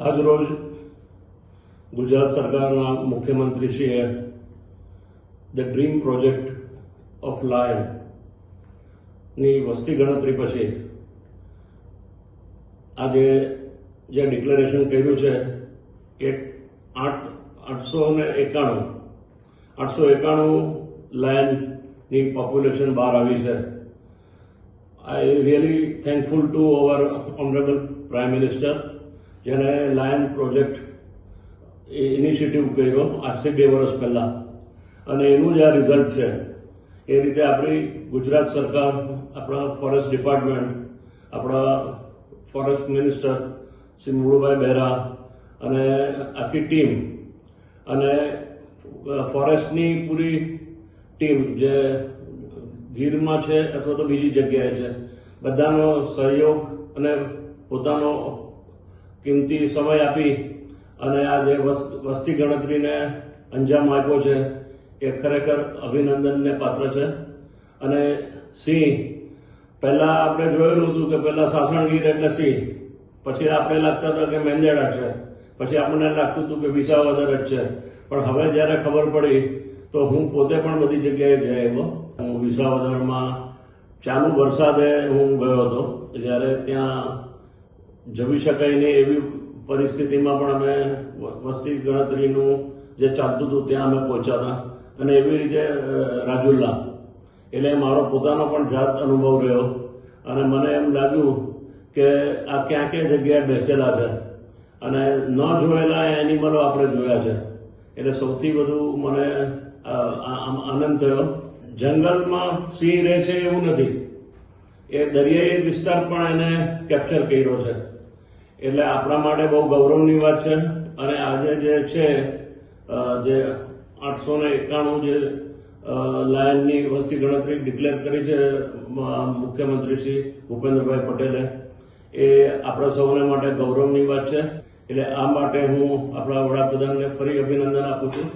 આજરોજ ગુજરાત સરકારના મુખ્યમંત્રીશ્રીએ ધ ડ્રીમ પ્રોજેક્ટ ઓફ લાયનની વસ્તી ગણતરી પછી આજે જે ડિક્લેરેશન કર્યું છે એ 891 લાયનની પોપ્યુલેશન બહાર આવી છે. I really thankful to our honourable prime minister, જેને લાયન પ્રોજેક્ટ ઇનિશિયેટિવ કર્યો આજથી 2 વર્ષ પહેલા, અને એનું જે આ રિઝલ્ટ છે એ રીતે આપણી ગુજરાત સરકાર, આપણા ફોરેસ્ટ ડિપાર્ટમેન્ટ, આપણા ફોરેસ્ટ મિનિસ્ટર શ્રી મુળુભાઈ બહેરા અને આખી ટીમ અને ફોરેસ્ટની પૂરી ટીમ જે ગીરમાં છે અથવા તો બીજી જગ્યાએ છે, બધાનો સહયોગ અને પોતાનો કિંમતી સમય આપી અને આ જે વસ્તી ગણતરીને અંજામ આપ્યો છે એ ખરેખર અભિનંદનને પાત્ર છે. અને સિંહ, પહેલા આપણે જોયેલું હતું કે પહેલા સાસણગીર એટલે સિંહ, પછી આપણે લાગતા હતા કે મેંદેડા છે, પછી આપણને લાગતું હતું કે વિસાવદર જ છે, પણ હવે જ્યારે ખબર પડી તો હું પોતે પણ બધી જગ્યાએ જઈ આવ્યો. હું વિસાવદરમાં ચાલુ વરસાદે હું ગયો હતો, જ્યારે ત્યાં જવી શકાય નહીં એવી પરિસ્થિતિમાં પણ અમે વસ્તી ગણતરીનું જે ચાલતું હતું ત્યાં અમે પહોંચ્યા હતા. અને એવી રીતે રાજુલા, એટલે મારો પોતાનો પણ જાત અનુભવ રહ્યો અને મને એમ લાગ્યું કે આ ક્યાં ક્યાં જગ્યાએ બેસેલા છે અને ન જોયેલા એનિમલો આપણે જોયા છે. એટલે સૌથી વધુ મને આનંદ થયો. જંગલમાં સિંહ રહે છે એવું નથી, એ દરિયાઈ વિસ્તાર પણ એને કેપ્ચર કર્યો છે. એટલે આપણા માટે બહુ ગૌરવની વાત છે. અને આજે જે છે જે 891 જે લાયનની વસ્તી ગણતરી ડિક્લેર કરી છે મુખ્યમંત્રી શ્રી ભૂપેન્દ્રભાઈ પટેલે, એ આપણા સૌને માટે ગૌરવની વાત છે. એટલે આ માટે હું આપણા વડાપ્રધાનને ફરી અભિનંદન આપું છું.